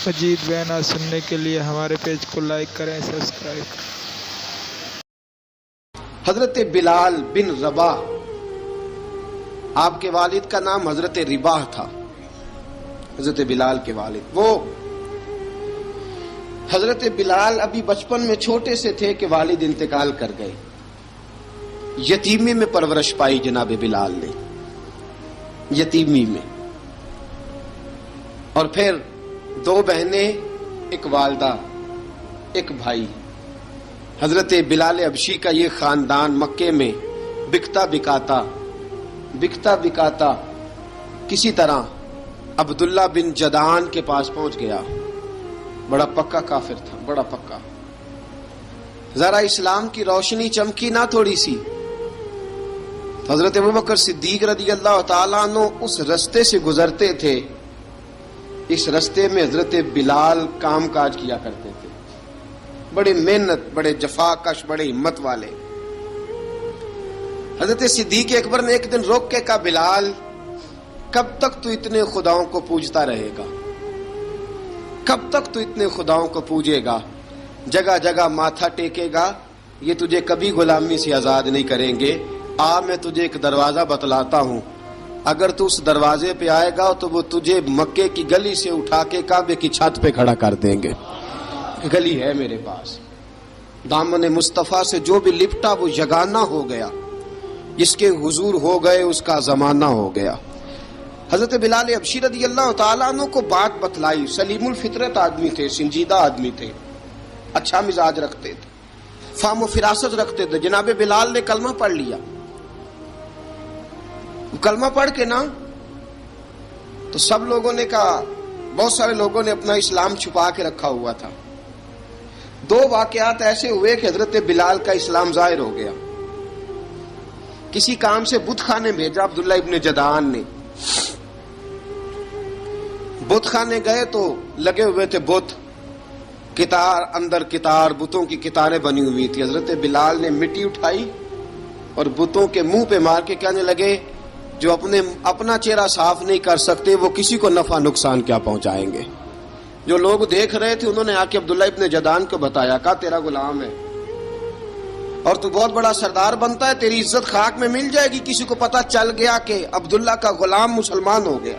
مزید بیانات سننے کے لیے ہمارے پیج کو لائک کریں، سبسکرائب کریں۔ حضرت بلال بن رباح، آپ کے والد کا نام حضرت رباح تھا، حضرت بلال کے والد۔ وہ حضرت بلال ابھی بچپن میں چھوٹے سے تھے کہ والد انتقال کر گئے، یتیمی میں پرورش پائی جناب بلال نے، یتیمی میں، اور پھر 2 بہنیں، ایک والدہ، ایک بھائی۔ حضرت بلال حبشی کا یہ خاندان مکے میں بکتا بکاتا کسی طرح عبداللہ بن جدعان کے پاس پہنچ گیا۔ بڑا پکا کافر تھا، بڑا پکا۔ ذرا اسلام کی روشنی چمکی نہ تھوڑی سی، حضرت ابوبکر صدیق رضی اللہ تعالیٰ عنہ اس رستے سے گزرتے تھے، اس رستے میں حضرت بلال کام کاج کیا کرتے تھے، بڑے محنت، بڑے جفاکش، بڑے ہمت والے۔ حضرت صدیق اکبر نے ایک دن روک کے کہا، بلال کب تک تو اتنے خداؤں کو پوجتا رہے گا؟ کب تک تو اتنے خداؤں کو پوجے گا، جگہ جگہ ماتھا ٹیکے گا؟ یہ تجھے کبھی غلامی سے آزاد نہیں کریں گے۔ میں تجھے ایک دروازہ بتلاتا ہوں، اگر تو اس دروازے پہ آئے گا تو وہ تجھے مکے کی گلی سے اٹھا کے کعبے کی چھت پہ کھڑا کر دیں گے۔ گلی ہے میرے پاس، دامن مصطفیٰ سے جو بھی لپٹا وہ یگانہ ہو گیا، جس کے حضور ہو گئے اس کا زمانہ ہو گیا۔ حضرت بلال حبشی رضی اللہ تعالیٰ عنہ کو بات بتلائی، سلیم الفطرت آدمی تھے، سنجیدہ آدمی تھے، اچھا مزاج رکھتے تھے، فہم و فراست رکھتے تھے۔ جناب بلال نے کلمہ پڑھ لیا، کلمہ پڑھ کے نا تو سب لوگوں نے کہا، بہت سارے لوگوں نے اپنا اسلام چھپا کے رکھا ہوا تھا۔ 2 واقعات ایسے ہوئے کہ حضرت بلال کا اسلام ظاہر ہو گیا۔ کسی کام سے بت خانے بھیجا عبداللہ ابن جدعان نے، بت خانے گئے تو لگے ہوئے تھے بت، کتار اندر کتار، بتوں کی کتاریں بنی ہوئی تھی۔ حضرت بلال نے مٹی اٹھائی اور بتوں کے منہ پہ مار کے کہنے لگے، جو اپنا چہرہ صاف نہیں کر سکتے وہ کسی کو نفع نقصان کیا پہنچائیں گے۔ جو لوگ دیکھ رہے تھے انہوں نے آ کے عبداللہ ابن جدعان کو بتایا، کہا تیرا غلام ہے اور تو بہت بڑا سردار بنتا ہے، تیری عزت خاک میں مل جائے گی کسی کو پتہ چل گیا کہ عبداللہ کا غلام مسلمان ہو گیا۔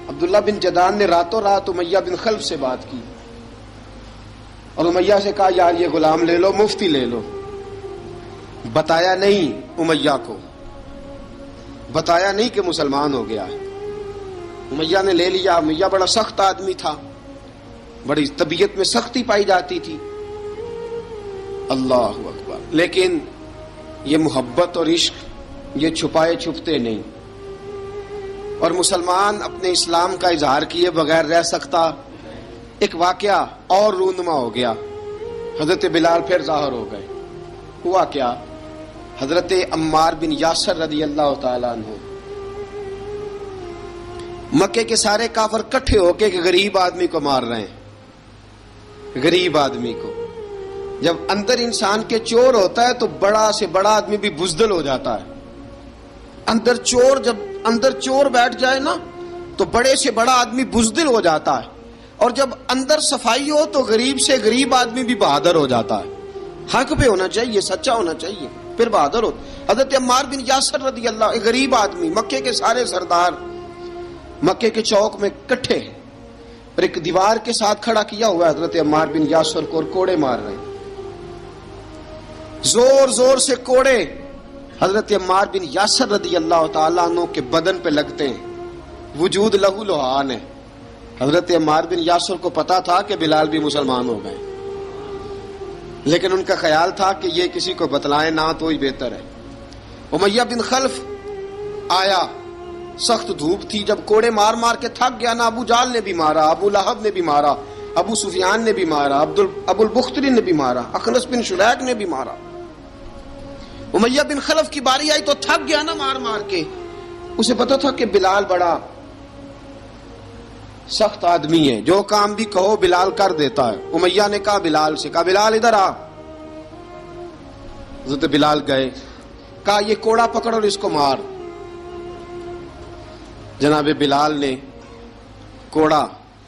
عبداللہ بن جدعان نے راتوں رات امیہ بن خلف سے بات کی اور امیہ سے کہا، یار یہ غلام لے لو، مفتی لے لو۔ بتایا نہیں امیہ کو، بتایا نہیں کہ مسلمان ہو گیا ہے۔ امیہ نے لے لیا۔ امیہ بڑا سخت آدمی تھا، بڑی طبیعت میں سختی پائی جاتی تھی، اللہ اکبر، لیکن یہ محبت اور عشق یہ چھپائے چھپتے نہیں، اور مسلمان اپنے اسلام کا اظہار کیے بغیر رہ سکتا۔ ایک واقعہ اور رونما ہو گیا، حضرت بلال پھر ظاہر ہو گئے۔ ہوا کیا؟ حضرت عمار بن یاسر رضی اللہ تعالیٰ عنہ، مکے کے سارے کافر کٹھے ہو کے ایک غریب آدمی کو مار رہے ہیں، غریب آدمی کو۔ جب اندر انسان کے چور ہوتا ہے تو بڑا سے بڑا آدمی بھی بزدل ہو جاتا ہے۔ جب اندر چور بیٹھ جائے نا تو بڑے سے بڑا آدمی بزدل ہو جاتا ہے، اور جب اندر صفائی ہو تو غریب سے غریب آدمی بھی بہادر ہو جاتا ہے۔ حق پہ ہونا چاہیے، سچا ہونا چاہیے، پھر بہادر ہو۔ حضرت عمار بن یاسر رضی اللہ، ایک غریب آدمی، مکے کے سارے سردار مکے کے چوک میں کٹھے ہیں اور ایک دیوار کے ساتھ کھڑا کیا ہوا ہے حضرت عمار بن یاسر کو، اور کوڑے مار رہے ہیں، زور زور سے کوڑے حضرت عمار بن یاسر رضی اللہ تعالیٰ عنہ کے بدن پہ لگتے ہیں، وجود لہو لہان ہے۔ حضرت عمار بن یاسر کو پتا تھا کہ بلال بھی مسلمان ہو گئے، لیکن ان کا خیال تھا کہ یہ کسی کو بتلائیں نہ تو ہی بہتر ہے۔ امیہ بن خلف آیا، سخت دھوپ تھی، جب کوڑے مار مار کے تھک گیا نا، ابو جال نے بھی مارا، ابو لہب نے بھی مارا، ابو سفیان نے بھی مارا، ابو البختری نے بھی مارا، اخنس بن شریک نے بھی مارا۔ امیہ بن خلف کی باری آئی تو تھک گیا نا مار مار کے، اسے پتا تھا کہ بلال بڑا سخت آدمی ہے، جو کام بھی کہو بلال کر دیتا ہے۔ امیہ نے کہا بلال سے، کہا بلال ادھر آ۔ حضرت بلال گئے، کہا یہ کوڑا پکڑ اور اس کو مار۔ جناب بلال نے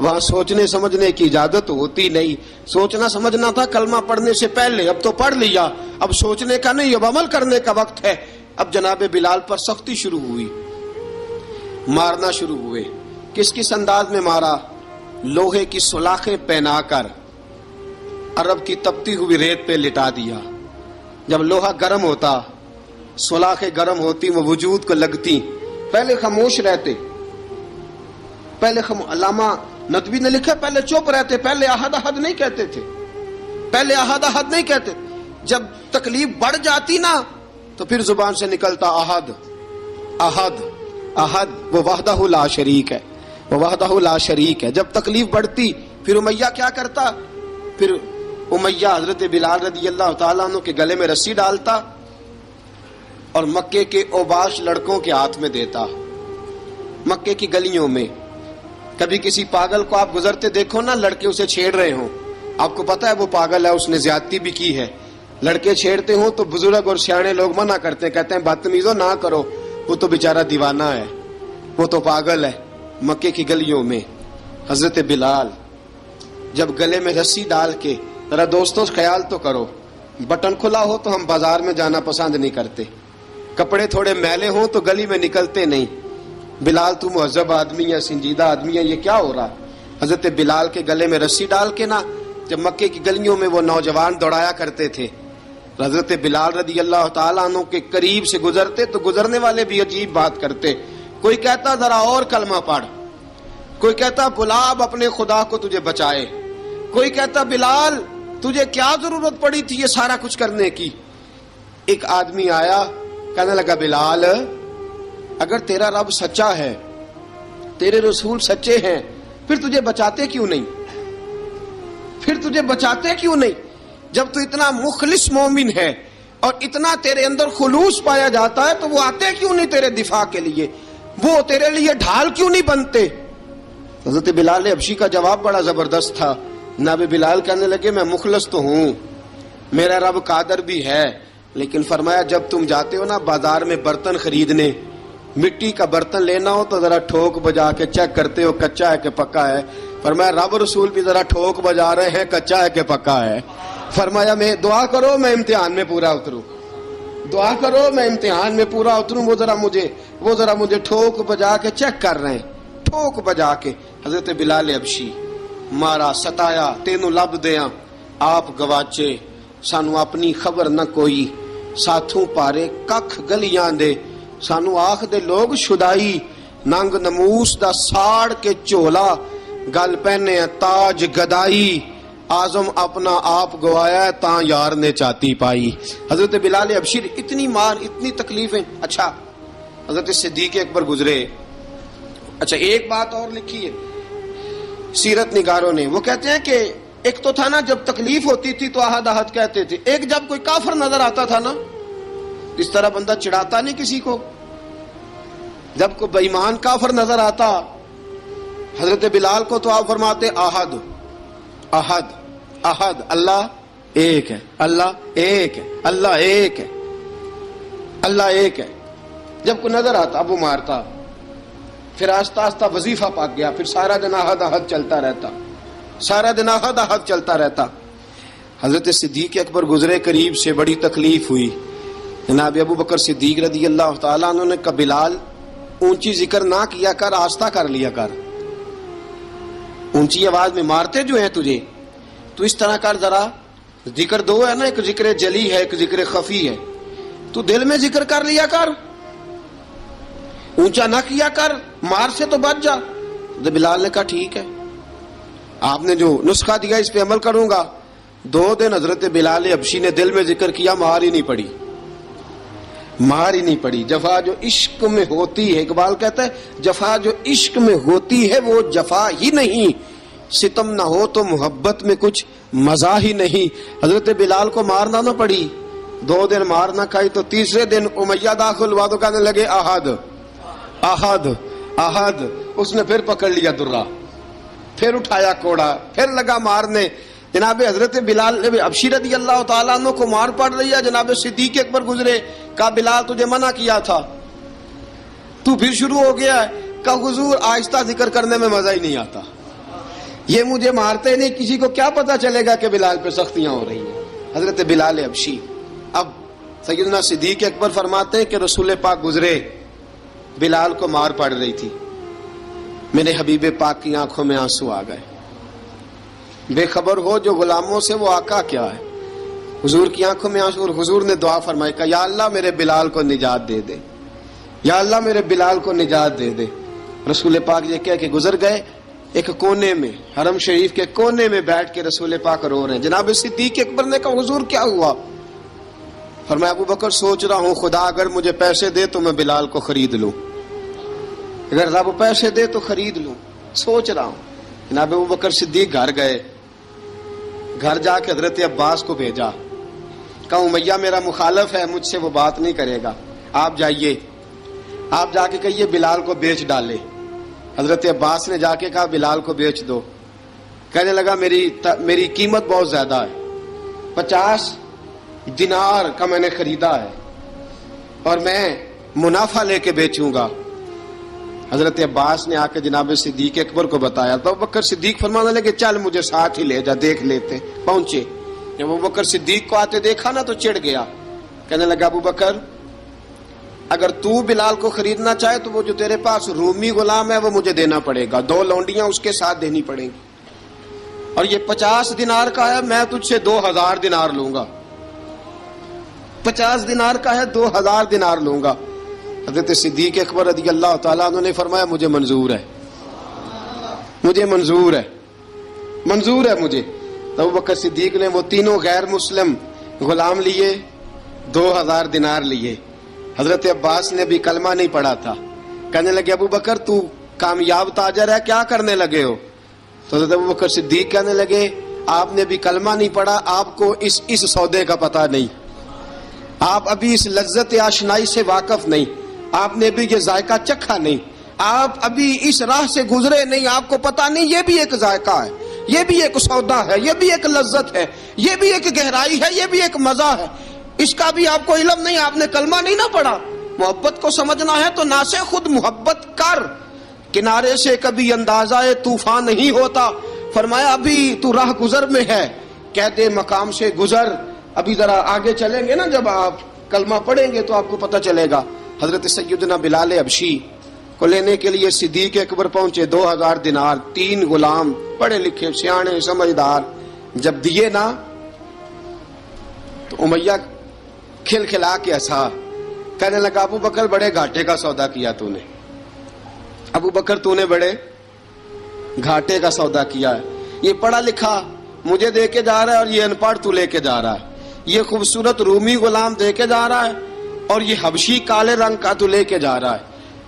وہاں سوچنے سمجھنے کی اجازت ہوتی نہیں. سوچنا سمجھنا تھا کلمہ پڑھنے سے پہلے، اب تو پڑھ لیا، اب سوچنے کا نہیں، اب عمل کرنے کا وقت ہے. اب جناب بلال پر سختی شروع ہوئی، مارنا شروع ہوئے. کس کس انداز میں مارا؟ لوہے کی سلاخیں پہنا کر عرب کی تپتی ہوئی ریت پہ لٹا دیا. جب لوہا گرم ہوتا، سلاخیں گرم ہوتی، وہ وجود کو لگتی. پہلے خاموش رہتے، پہلے علامہ ندوی نے لکھا پہلے چپ رہتے، پہلے احد احد نہیں کہتے تھے، پہلے احد احد نہیں کہتے. جب تکلیف بڑھ جاتی نا تو پھر زبان سے نکلتا احد احد احد. وہ وحدہ لا شریک ہے، وہ وحدہ لا شریک ہے. جب تکلیف بڑھتی پھر امیہ کیا کرتا؟ پھر امیہ حضرت بلال رضی اللہ تعالیٰ عنہ کے گلے میں رسی ڈالتا اور مکے کے اوباش لڑکوں کے ہاتھ میں دیتا. مکے کی گلیوں میں کبھی کسی پاگل کو آپ گزرتے دیکھو نا، لڑکے اسے چھیڑ رہے ہوں، آپ کو پتا ہے وہ پاگل ہے، اس نے زیادتی بھی کی ہے. لڑکے چھیڑتے ہوں تو بزرگ اور سیانے لوگ منع کرتے ہیں، کہتے ہیں بدتمیزوں نہ کرو، وہ تو بیچارہ دیوانہ ہے، وہ تو پاگل ہے. مکے کی گلیوں میں حضرت بلال جب گلے میں رسی ڈال کے، ذرا دوستوں خیال تو کرو، بٹن کھلا ہو تو ہم بازار میں جانا پسند نہیں کرتے، کپڑے تھوڑے میلے ہوں تو گلی میں نکلتے نہیں. بلال تو مہذب آدمی ہے، سنجیدہ آدمی ہے، یہ کیا ہو رہا؟ حضرت بلال کے گلے میں رسی ڈال کے نا، جب مکے کی گلیوں میں وہ نوجوان دوڑایا کرتے تھے، حضرت بلال رضی اللہ تعالیٰ عنہ کے قریب سے گزرتے تو گزرنے والے بھی عجیب بات کرتے. کوئی کہتا ذرا اور کلمہ پڑھ، کوئی کہتا بلا اب اپنے خدا کو تجھے بچائے، کوئی کہتا بلال تجھے کیا ضرورت پڑی تھی یہ سارا کچھ کرنے کی. ایک آدمی آیا کہنے لگا بلال اگر تیرا رب سچا ہے، تیرے رسول سچے ہیں، پھر تجھے بچاتے کیوں نہیں؟ پھر تجھے بچاتے کیوں نہیں؟ جب تو اتنا مخلص مومن ہے اور اتنا تیرے اندر خلوص پایا جاتا ہے تو وہ آتے کیوں نہیں تیرے دفاع کے لیے؟ وہ تیرے لیے ڈھال کیوں نہیں بنتے؟ حضرت بلال حبشی کا جواب بڑا زبردست تھا. جناب بلال کہنے لگے میں مخلص تو ہوں، میرا رب قادر بھی ہے، لیکن فرمایا جب تم جاتے ہو نا بازار میں برتن خریدنے، مٹی کا برتن لینا ہو تو ذرا ٹھوک بجا کے چیک کرتے ہو کچا ہے کہ پکا ہے. فرمایا رب رسول بھی ذرا ٹھوک بجا رہے ہیں کچا ہے کہ پکا ہے. فرمایا میں دعا کرو میں امتحان میں پورا اتروں، دعا کرو میں امتحان میں پورا اتروں. وہ ذرا مجھے ٹھوک بجا کے چیک کر رہے ہیں، ٹھوک بجا کے. حضرت بلال حبشی مارا ستایا تینوں لب دیاں آپ گواچے، سانو اپنی خبر نہ کوئی، ساتھوں پارے ککھ گلیاں دے، سانو آخ دے لوگ شدائی، ننگ نموس دا ساڑ کے چولا، گل پہنے تاج گدائی، آزم اپنا آپ گوایا ہے تاں یار نے چاتی پائی. حضرت بلال حبشی اتنی مار اتنی تکلیفیں. اچھا حضرت صدیق اکبر گزرے. اچھا ایک بات اور لکھی ہے سیرت نگاروں نے، وہ کہتے ہیں کہ ایک تو تھا نا جب تکلیف ہوتی تھی تو احد احد کہتے تھے، ایک جب کوئی کافر نظر آتا تھا نا، اس طرح بندہ چڑھاتا نہیں کسی کو، جب کوئی بے ایمان کافر نظر آتا حضرت بلال کو تو آپ فرماتے احد احد احد، اللہ ایک ہے، اللہ ایک ہے، اللہ ایک ہے، اللہ ایک ہے. جب کوئی نظر آتا اب وہ مارتا. پھر آہستہ آہستہ وظیفہ پاک گیا، پھر سارا دن احد احد چلتا رہتا، سارا دن احد احد چلتا رہتا. حضرت صدیق اکبر گزرے قریب سے، بڑی تکلیف ہوئی. جناب ابو بکر صدیق رضی اللہ تعالیٰ عنہ نے کہا بلال اونچی ذکر نہ کیا کر، آہستہ کر لیا کر، اونچی آواز میں مارتے جو ہیں تجھے تو اس طرح کر، ذرا ذکر دو ہے نا، ایک ذکر جلی ہے ایک ذکر خفی ہے، تو دل میں ذکر کر لیا کر، اونچا نہ کیا کر، مار سے تو بچ جا. تو بلال نے کہا ٹھیک ہے، آپ نے جو نسخہ دیا اس پہ عمل کروں گا. 2 دن حضرت بلال حبشی نے دل میں ذکر کیا، مار ہی نہیں پڑی، مار ہی نہیں پڑی. جفا جو عشق میں ہوتی ہے، اقبال کہتا ہے جفا جو عشق میں ہوتی ہے وہ جفا ہی نہیں، ستم نہ ہو تو محبت میں کچھ مزہ ہی نہیں. حضرت بلال کو مارنا نہ پڑی، 2 دن مار نہ کھائی تو تیسرے دن امیہ داخل ہوا تو کہنے لگے احد احد احد. اس نے پھر پکڑ لیا درہ، پھر اٹھایا کوڑا، پھر لگا مارنے. جناب حضرت بلال حبشی رضی اللہ تعالیٰ عنہ کو مار پڑ رہی ہے. جناب صدیق اکبر گزرے، کہا بلال تجھے منع کیا تھا، تو پھر شروع ہو گیا ہے. کہا حضور آہستہ ذکر کرنے میں مزہ ہی نہیں آتا، یہ مجھے مارتے نہیں، کسی کو کیا پتا چلے گا کہ بلال پہ سختیاں ہو رہی ہیں. حضرت بلال حبشی. اب سیدنا صدیق اکبر فرماتے ہیں کہ رسول پاک گزرے، بلال کو مار پڑ رہی تھی، میرے حبیب پاک کی آنکھوں میں آنسو آ گئے. بے خبر ہو جو غلاموں سے وہ آقا کیا ہے. حضور کی آنکھوں میں آنسو، اور حضور نے دعا فرمائی کہ یا اللہ میرے بلال کو نجات دے دے، یا اللہ میرے بلال کو نجات دے دے. رسول پاک یہ کہہ کے گزر گئے. ایک کونے میں، حرم شریف کے کونے میں بیٹھ کے رسول پاک رو رہے ہیں. جناب صدیق اکبر نے کہا حضور کیا ہوا؟ فرمایا ابو بکر سوچ رہا ہوں خدا اگر مجھے پیسے دے تو میں بلال کو خرید لوں، اگر رب پیسے دے تو خرید لوں، سوچ رہا ہوں. جناب ابو بکر صدیق گھر گئے، گھر جا کے حضرت عباس کو بھیجا، کہا امیہ میرا مخالف ہے، مجھ سے وہ بات نہیں کرے گا، آپ جائیے، آپ جا کے کہیے بلال کو بیچ ڈالے. حضرت عباس نے جا کے کہا بلال کو بیچ دو. کہنے لگا میری قیمت بہت زیادہ ہے، 50 دینار کا میں نے خریدا ہے اور میں منافع لے کے بیچوں گا. حضرت عباس نے آ کے جناب صدیق اکبر کو بتایا تو ابو بکر صدیق فرمانے لگے چل مجھے ساتھ ہی لے جا، دیکھ لیتے. پہنچے، جب ابو بکر صدیق کو آتے دیکھا نا تو چڑ گیا. کہنے لگا ابو بکر اگر تو بلال کو خریدنا چاہے تو وہ جو تیرے پاس رومی غلام ہے وہ مجھے دینا پڑے گا، 2 لونڈیاں اس کے ساتھ دینی پڑیں گی، اور یہ 50 دینار کا ہے، میں تجھ سے 2000 دینار لوں گا. 50 دینار کا ہے، 2000 دینار لوں گا. حضرت صدیق اکبر رضی اللہ تعالیٰ عنہ نے فرمایا مجھے منظور ہے، مجھے منظور ہے، منظور ہے مجھے. تو ابو بکر صدیق نے وہ تینوں غیر مسلم غلام لیے، 2000 دینار لیے. حضرت عباس نے بھی کلمہ نہیں پڑھا تھا. کہنے لگے ابو بکر تو کامیاب تاجر ہے، کیا کرنے لگے ہو؟ تو حضرت ابو بکر صدیق کہنے لگے آپ نے بھی کلمہ نہیں پڑھا، آپ کو اس سودے کا پتہ نہیں، آپ ابھی اس لذت آشنائی سے واقف نہیں، آپ نے بھی یہ ذائقہ چکھا نہیں، آپ ابھی اس راہ سے گزرے نہیں، آپ کو پتہ نہیں یہ بھی ایک ذائقہ ہے، یہ بھی ایک سودا ہے، یہ بھی ایک لذت ہے، یہ بھی ایک گہرائی ہے، یہ بھی ایک مزہ ہے، اس کا بھی آپ کو علم نہیں، آپ نے کلمہ نہیں نہ پڑھا. محبت کو سمجھنا ہے تو نہ سے خود محبت کر، کنارے سے کبھی اندازہ طوفان نہیں ہوتا. فرمایا ابھی تو راہ گزر میں ہے، کہتے مقام سے گزر، ابھی ذرا آگے چلیں گے نا، جب آپ کلمہ پڑھیں گے تو آپ کو پتہ چلے گا. حضرت سیدنا بلال حبشی کو لینے کے لیے صدیق اکبر پہنچے، 2000 دینار، 3 غلام پڑھے لکھے سیانے سمجھدار. جب دیے نا تو امیہ کھل کھلا کے ہنسا. کہنے لگا ابو بکر بڑے گھاٹے کا سودا کیا تو نے، ابو بکر تو نے بڑے گھاٹے کا سودا کیا ہے. یہ پڑھا لکھا مجھے دے کے جا رہا ہے اور یہ ان پڑھ تو لے کے جا رہا ہے، یہ خوبصورت رومی غلام دے کے جا رہا ہے اور یہ حبشی کالے رنگ کا تو لے کے جا رہا ہے،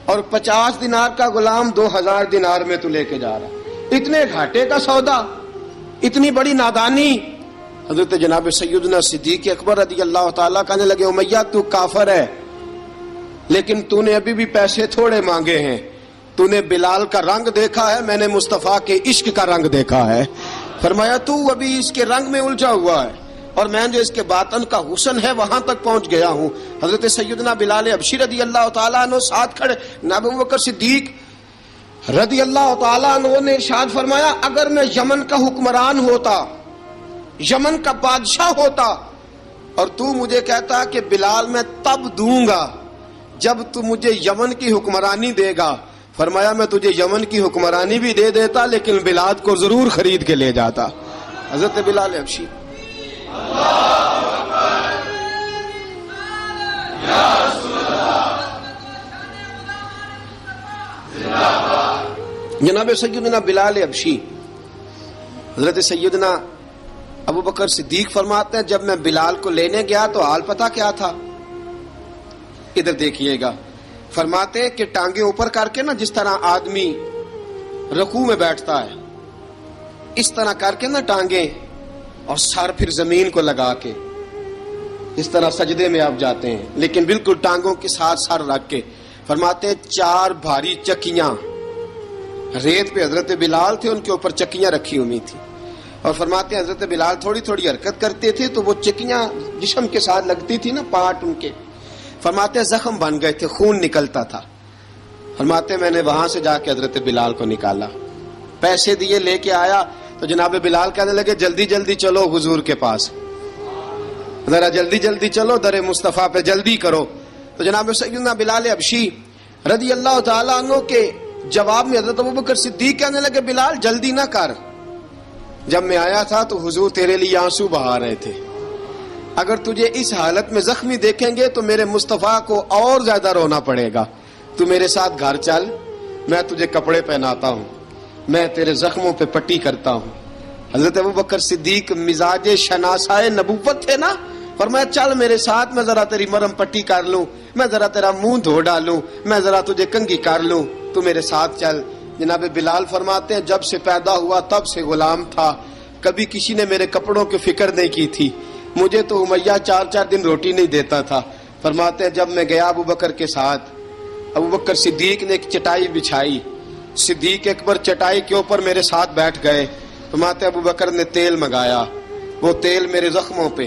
اور 50 دینار کا غلام 2000 دینار میں تو لے کے جا رہا ہے. اتنے گھاٹے کا سودا، اتنی بڑی نادانی. حضرت جناب سیدنا صدیق اکبر رضی اللہ تعالیٰ کہنے لگے امیہ تو کافر ہے، لیکن تو نے ابھی بھی پیسے تھوڑے مانگے ہیں، تو نے بلال کا رنگ دیکھا ہے، میں نے مصطفیٰ کے عشق کا رنگ دیکھا ہے. فرمایا تو ابھی اس کے رنگ میں الجھا ہوا ہے اور میں جو اس کے باطن کا حسن ہے وہاں تک پہنچ گیا ہوں. حضرت سیدنا بلال حبشی رضی اللہ تعالیٰ عنہ ساتھ کھڑے. ابو بکر صدیق رضی اللہ تعالیٰ عنہ نے ارشاد فرمایا اگر میں یمن کا حکمران ہوتا، یمن کا بادشاہ ہوتا، اور تو مجھے کہتا کہ بلال میں تب دوں گا جب تو مجھے یمن کی حکمرانی دے گا، فرمایا میں تجھے یمن کی حکمرانی بھی دے دیتا لیکن بلال کو ضرور خرید کے لے جاتا. حضرت بلال حبشی. جناب سیدنا بلال حبشی، حضرت سیدنا ابو بکر صدیق فرماتے ہیں جب میں بلال کو لینے گیا تو حال پتہ کیا تھا؟ ادھر دیکھیے گا. فرماتے ہیں کہ ٹانگیں اوپر کر کے نا، جس طرح آدمی رکوع میں بیٹھتا ہے اس طرح کر کے نا ٹانگیں، اور سر پھر زمین کو لگا کے اس طرح سجدے میں آپ جاتے ہیں، لیکن بالکل ٹانگوں کے ساتھ سر رکھ کے. فرماتے ہیں 4 بھاری چکیاں ریت پہ حضرت بلال تھے، ان کے اوپر چکیاں رکھی ہوئی تھی، اور فرماتے ہیں حضرت بلال تھوڑی تھوڑی حرکت کرتے تھے تو وہ چکیاں جسم کے ساتھ لگتی تھی نا، پارٹ ان کے. فرماتے ہیں زخم بن گئے تھے، خون نکلتا تھا. فرماتے ہیں میں نے وہاں سے جا کے حضرت بلال کو نکالا. پیسے دیے لے کے آیا تو جناب بلال کہنے لگے جلدی جلدی چلو حضور کے پاس، ذرا جلدی جلدی چلو در مصطفیٰ پہ جلدی کرو. تو جناب سیدنا بلال حبشی رضی اللہ تعالیٰ عنہ کے جواب میں حضرت ابوبکر صدیق کہنے لگے بلال جلدی نہ کر، جب میں آیا تھا تو حضور تیرے لیے آنسو بہا رہے تھے، اگر تجھے اس حالت میں زخمی دیکھیں گے تو میرے مصطفیٰ کو اور زیادہ رونا پڑے گا، تو میرے ساتھ گھر چل، میں تجھے کپڑے پہناتا ہوں، میں تیرے زخموں پہ پٹی کرتا ہوں. حضرت ابوبکر صدیق مزاج شناسائے نبوت تھے نا، فرمایا چل میرے ساتھ، میں ذرا تیری مرہم پٹی کر لوں، میں ذرا تیرا منہ دھو ڈالوں، میں ذرا تجھے کنگھی کر لوں، تو میرے ساتھ چل. جناب بلال فرماتے ہیں جب سے پیدا ہوا تب سے غلام تھا، کبھی کسی نے میرے کپڑوں کی فکر نہیں کی تھی، مجھے تو امیہ 4 دن روٹی نہیں دیتا تھا. فرماتے ہیں جب میں گیا ابوبکر کے ساتھ، ابوبکر صدیق نے ایک چٹائی بچھائی، صدیق اکبر چٹائی کے اوپر میرے ساتھ بیٹھ گئے. فرماتے ابوبکر نے تیل منگایا، وہ تیل میرے زخموں پہ،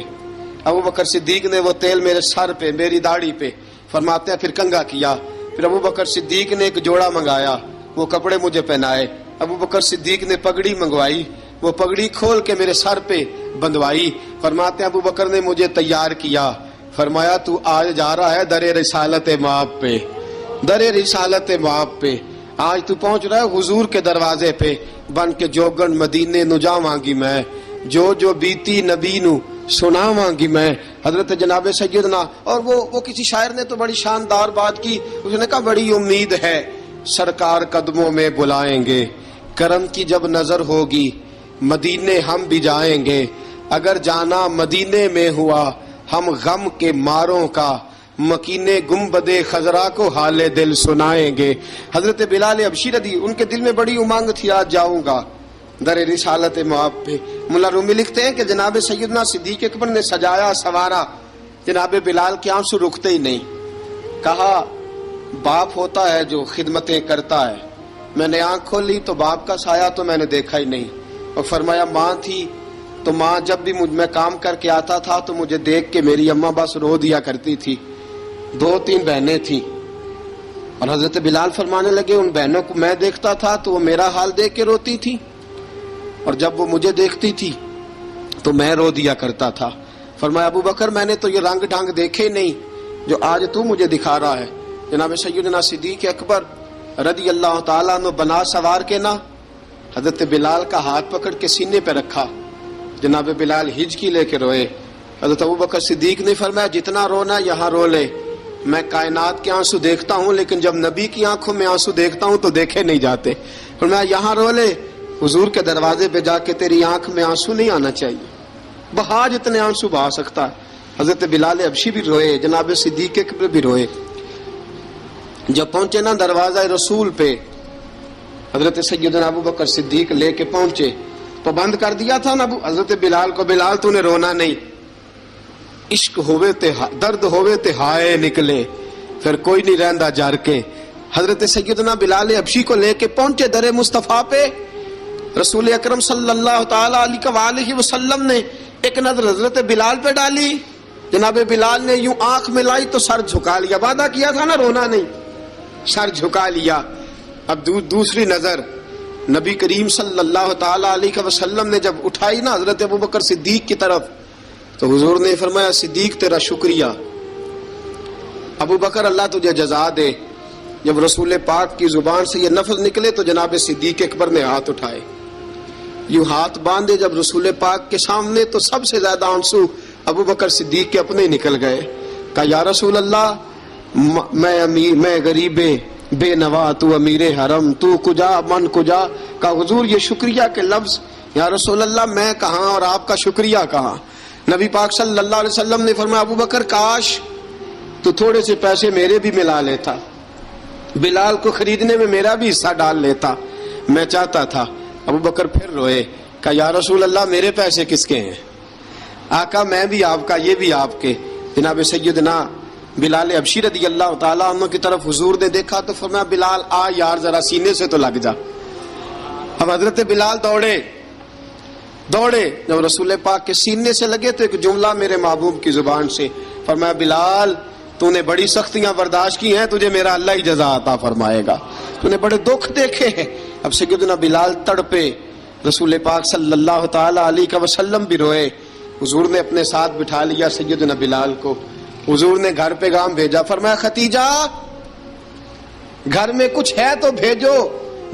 ابوبکر صدیق نے وہ تیل میرے سر پہ، میری داڑھی پہ، فرماتے ہیں پھر کنگھا کیا. پھر ابوبکر صدیق نے ایک جوڑا منگایا، وہ کپڑے مجھے پہنائے. ابوبکر صدیق نے پگڑی منگوائی، وہ پگڑی کھول کے میرے سر پہ بندھوائی. فرماتے ہیں ابوبکر نے مجھے تیار کیا، فرمایا تو آج جا رہا ہے در رسالت مآب پہ، در رسالت مآب پہ، آج تو پہنچ رہا ہے حضور کے دروازے پہ، بن کے جوگن مدینے نو جاواں گی میں، جو بیتی نبی نو سناواں گی میں. حضرت جناب سیدنا، اور وہ کسی شاعر نے تو بڑی شاندار بات کی، اس نے کہا بڑی امید ہے سرکار قدموں میں بلائیں گے، کرم کی جب نظر ہوگی مدینے ہم بھی جائیں گے، اگر جانا مدینے میں ہوا ہم غم کے ماروں کا، مکینے گنبد خضرا کو حال دل سنائیں گے. حضرت بلال حبشی رضی ان کے دل میں بڑی امنگ تھی آج جاؤں گا در رسالت مآب پہ. ملا رومی لکھتے ہیں کہ جناب سیدنا صدیق اکبر نے سجایا سوارا، جناب بلال کے آنسو رکتے ہی نہیں. کہا باپ ہوتا ہے جو خدمتیں کرتا ہے، میں نے آنکھ کھولی تو باپ کا سایہ تو میں نے دیکھا ہی نہیں. اور فرمایا ماں تھی تو ماں جب بھی میں کام کر کے آتا تھا تو مجھے دیکھ کے میری اماں بس رو دیا کرتی تھی. 2-3 بہنیں تھیں، اور حضرت بلال فرمانے لگے ان بہنوں کو میں دیکھتا تھا تو وہ میرا حال دیکھ کے روتی تھی، اور جب وہ مجھے دیکھتی تھی تو میں رو دیا کرتا تھا. فرمایا ابوبکر میں نے تو یہ رنگ ڈھنگ دیکھے نہیں جو آج تو مجھے دکھا رہا ہے. جناب سیدنا صدیق اکبر رضی اللہ تعالیٰ عنہ بنا سوار کے نا حضرت بلال کا ہاتھ پکڑ کے سینے پہ رکھا. جناب بلال ہجکی لے کے روئے. حضرت ابوبکر صدیق نے فرمایا جتنا رونا یہاں رو لے، میں کائنات کے آنسو دیکھتا ہوں لیکن جب نبی کی آنکھوں میں آنسو دیکھتا ہوں تو دیکھے نہیں جاتے. فرمایا یہاں رو لے، حضور کے دروازے پہ جا کے تیری آنکھ میں آنسو نہیں آنا چاہیے، بہا جتنے آنسو بہا سکتا ہے. حضرت بلال حبشی بھی روئے، جناب صدیق اکبر بھی روئے. جب پہنچے نا دروازہ رسول پہ، حضرت سیدنا ابوبکر صدیق لے کے پہنچے، پابند کر دیا تھا نا حضرت بلال کو، بلال تو نے رونا نہیں، عشق ہوئے تے درد ہوئے تے ہائے نکلے، پھر کوئی نہیں رہندا جار کے. حضرت سیدنا بلال حبشی کو لے کے پہنچے در مصطفیٰ پہ. رسول اکرم صلی اللہ تعالی علیہ وسلم نے ایک نظر حضرت بلال پہ ڈالی. جناب بلال نے یوں آنکھ ملائی تو سر جھکا لیا، وعدہ کیا تھا نا رونا نہیں، سر جھکا لیا. اب دوسری نظر نبی کریم صلی اللہ تعالی علیہ وسلم نے جب اٹھائی نا حضرت ابوبکر صدیق کی طرف، تو حضور نے فرمایا صدیق تیرا شکریہ، ابوبکر اللہ تجھے جزا دے. جب رسول پاک کی زبان سے یہ لفظ نکلے تو جناب صدیق اکبر نے ہاتھ اٹھائے، یوں ہاتھ باندھے جب رسول پاک کے سامنے، تو سب سے زیادہ آنسو ابوبکر صدیق کے اپنے نکل گئے. کہا یا رسول اللہ میں غریب بے نوا، تو امیر حرم، تو کجا من کجا. کہا حضور یہ شکریہ کے لفظ، یا رسول اللہ میں کہاں اور آپ کا شکریہ کہاں. نبی پاک صلی اللہ علیہ وسلم نے فرمایا ابوبکر کاش تو تھوڑے سے پیسے میرے بھی ملا لیتا، بلال کو خریدنے میں میرا بھی حصہ ڈال لیتا، میں چاہتا تھا. ابوبکر پھر روئے. کہا یا رسول اللہ میرے پیسے کس کے ہیں؟ آقا میں بھی آپ کا، یہ بھی آپ کے. جناب سیدنا بلال حبشی رضی اللہ تعالیٰ عنہ کی طرف حضور نے دیکھا تو فرمایا بلال آ یار ذرا سینے سے تو لگ جا. اب حضرت بلال دوڑے. جب رسول پاک کے سینے سے لگے تو ایک جملہ میرے محبوب کی زبان سے، فرمایا بلال تو نے بڑی سختیاں برداشت کی ہیں، تجھے میرا اللہ ہی جزا عطا فرمائے گا. تو نے بڑے دکھ دیکھے ہیں، اب سیدنا بلال تڑپے، رسول پاک صلی اللہ تعالی علیہ وسلم بھی روئے. حضور نے اپنے ساتھ بٹھا لیا سیدنا بلال کو. حضور نے گھر پیغام بھیجا، فرمایا ختیجہ گھر میں کچھ ہے تو بھیجو،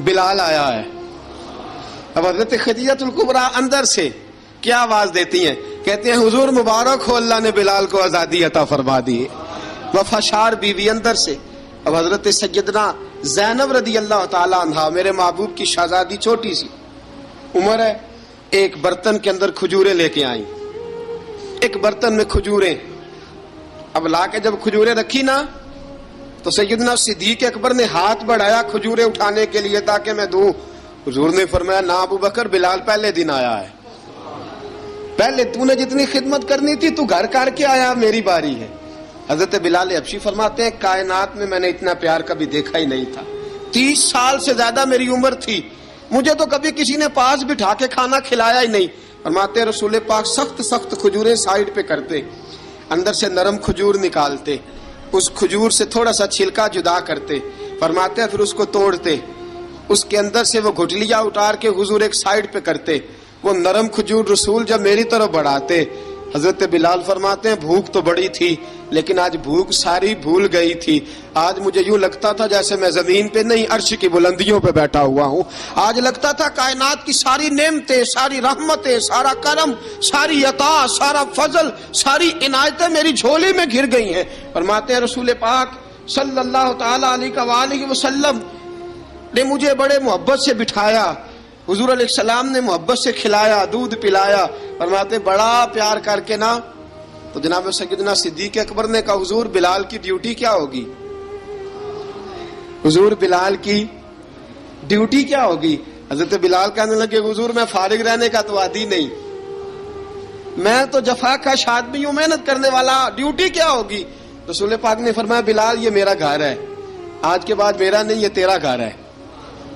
بلال آیا ہے. اب حضرت خدیجہ الکبریٰ اندر سے کیا آواز دیتی ہیں؟ کہتے ہیں حضور مبارک ہو، اللہ نے بلال کو آزادی عطا فرما دی. وفاشار بیوی اندر سے. اب حضرت سیدنا زینب رضی اللہ تعالی عنہا، میرے محبوب کی شہزادی، چھوٹی سی عمر ہے، ایک برتن کے اندر کھجوریں لے کے آئیں. ایک برتن میں کھجوریں. اب لا کے جب کھجوریں رکھی نا تو سیدنا صدیق اکبر نے ہاتھ بڑھایا کھجوریں اٹھانے کے لیے تاکہ میں دوں. حضور نے فرمایا نہ ابو بکر، بلال پہلے دن آیا ہے، پہلے تو نے جتنی خدمت کرنی تھی تو گھر کر کے آیا، میری باری ہے. حضرت بلال حبشی فرماتے ہیں کائنات میں میں نے اتنا پیار کبھی دیکھا ہی نہیں تھا. 30 سال سے زیادہ میری عمر تھی، مجھے تو کبھی کسی نے پاس بٹھا کے کھانا کھلایا ہی نہیں. فرماتے رسول پاک سخت سخت کھجوریں سائڈ پہ کرتے، اندر سے نرم کھجور نکالتے، اس کھجور سے تھوڑا سا چھلکا جدا کرتے. فرماتے پھر اس کو توڑتے، اس کے اندر سے وہ گھٹلیاں اتار کے حضور ایک سائڈ پہ کرتے. وہ نرم کھجور رسول جب میری طرف بڑھاتے، حضرت بلال فرماتے ہیں بھوک تو بڑی تھی لیکن آج بھوک ساری بھول گئی تھی. آج مجھے یوں لگتا تھا جیسے میں زمین پہ نہیں عرش کی بلندیوں پہ بیٹھا ہوا ہوں. آج لگتا تھا کائنات کی ساری نعمتیں، ساری رحمتیں، سارا کرم، ساری عطا، سارا فضل، ساری عنایتیں میری جھولی میں گر گئی ہیں. فرماتے ہیں رسول پاک صلی اللہ تعالی علیہ وآلہ وسلم نے مجھے بڑے محبت سے بٹھایا، حضور علیہ السلام نے محبت سے کھلایا، دودھ پلایا. فرماتے بڑا پیار کر کے نا تو جناب سیدنا صدیق اکبر نے کہا حضور بلال کی ڈیوٹی کیا ہوگی؟ حضور بلال کی ڈیوٹی کیا ہوگی؟ حضرت بلال کہنے لگے حضور میں فارغ رہنے کا تو عادی نہیں، میں تو جفا کش آدمی ہوں، محنت کرنے والا، ڈیوٹی کیا ہوگی؟ رسول پاک نے فرمایا بلال یہ میرا گھر ہے، آج کے بعد میرا نہیں یہ تیرا گھر ہے.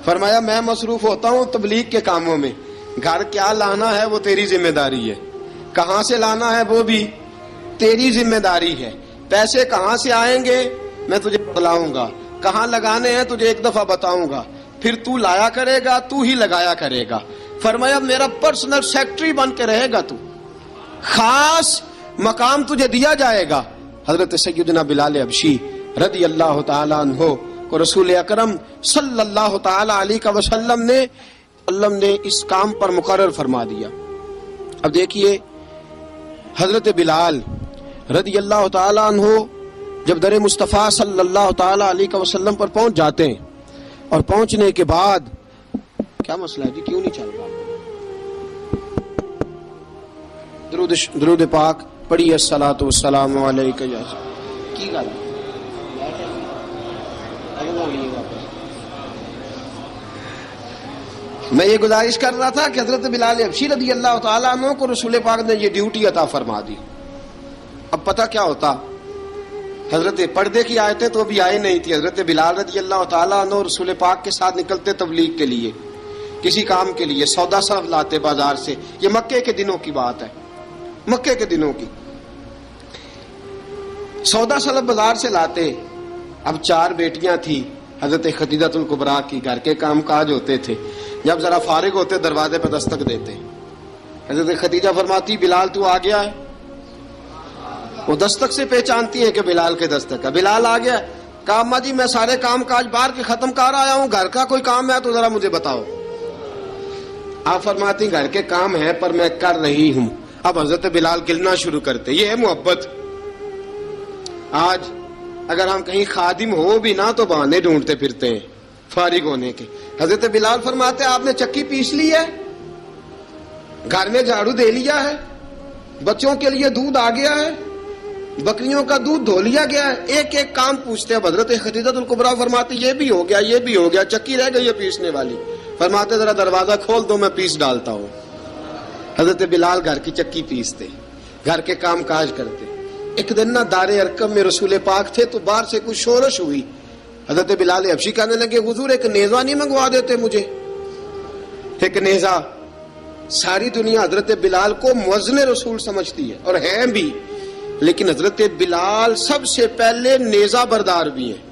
فرمایا میں مصروف ہوتا ہوں تبلیغ کے کاموں میں، گھر کیا لانا ہے وہ تیری ذمہ داری ہے، کہاں سے لانا ہے وہ بھی تیری ذمہ داری ہے، پیسے کہاں سے آئیں گے میں تجھے بتلاؤں گا، کہاں لگانے ہیں تجھے ایک دفعہ بتاؤں گا، پھر تو لایا کرے گا، تو ہی لگایا کرے گا. فرمایا میرا پرسنل سیکٹری بن کے رہے گا، تو خاص مقام تجھے دیا جائے گا. حضرت سیدنا بلال حبشی رضی اللہ تعالی عنہ کو رسول اکرم صلی اللہ تعالی علیہ وسلم نے اس کام پر مقرر فرما دیا. اب دیکھیے حضرت بلال رضی اللہ تعالی عنہ جب در مصطفیٰ صلی اللہ تعالی علیہ وسلم پر پہنچ جاتے ہیں اور پہنچنے کے بعد کیا مسئلہ ہے جی، کیوں نہیں چل رہا؟ درود پاک پڑھیے الصلاۃ والسلام علیک یا کی گل میں یہ گزارش کر رہا تھا کہ حضرت بلال حبشی رضی اللہ تعالیٰ عنہ کو رسول پاک نے یہ ڈیوٹی عطا فرما دی. اب پتہ کیا ہوتا، حضرت پردے کی آیتیں تو ابھی آئی نہیں تھی. حضرت بلال رضی اللہ تعالیٰ عنہ رسول پاک کے ساتھ نکلتے تبلیغ کے لیے، کسی کام کے لیے، سودا صرف لاتے بازار سے. یہ مکے کے دنوں کی بات ہے، مکے کے دنوں کی. سودا صرف بازار سے لاتے. اب 4 بیٹیاں تھیں حضرت خدیجہ الکبریٰ کی، گھر کے کام کاج ہوتے تھے. جب ذرا فارغ ہوتے دروازے پہ دستک دیتے. حضرت خدیجہ فرماتی بلال تو آ گیا ہے. وہ دستک سے پہچانتی ہیں کہ بلال کے دستک ہے. بلال آ گیا. کہا اماں جی میں سارے کام کاج باہر کے ختم کر آیا ہوں، گھر کا کوئی کام ہے تو ذرا مجھے بتاؤ. آپ فرماتی گھر کے کام ہے پر میں کر رہی ہوں. اب حضرت بلال گلنا شروع کرتے. یہ ہے محبت. آج اگر ہم کہیں خادم ہو بھی نہ تو بہانے ڈھونڈتے پھرتے ہیں فارغ ہونے کے. حضرت بلال فرماتے آپ نے چکی پیس لی ہے، گھر میں جھاڑو دے لیا ہے، بچوں کے لیے دودھ آ گیا ہے، بکریوں کا دودھ دھو لیا گیا ہے. ایک ایک کام پوچھتے. اب حضرت خدیجہ الکبریٰ فرماتی یہ بھی ہو گیا، یہ بھی ہو گیا، چکی رہ گئی ہے پیسنے والی. فرماتے ذرا دروازہ کھول دو میں پیس ڈالتا ہوں. حضرت بلال گھر کی چکی پیستے، گھر کے کام کاج کرتے. ایک دن نہ دار ارقم میں رسول پاک تھے تو باہر سے کچھ شورش ہوئی. حضرت بلال حبشی کہنے لگے حضور ایک نیزہ نہیں منگوا دیتے مجھے؟ ایک نیزہ. ساری دنیا حضرت بلال کو مؤذن رسول سمجھتی ہے اور ہیں بھی، لیکن حضرت بلال سب سے پہلے نیزہ بردار بھی ہیں.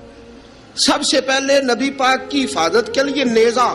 سب سے پہلے نبی پاک کی حفاظت کے لیے نیزہ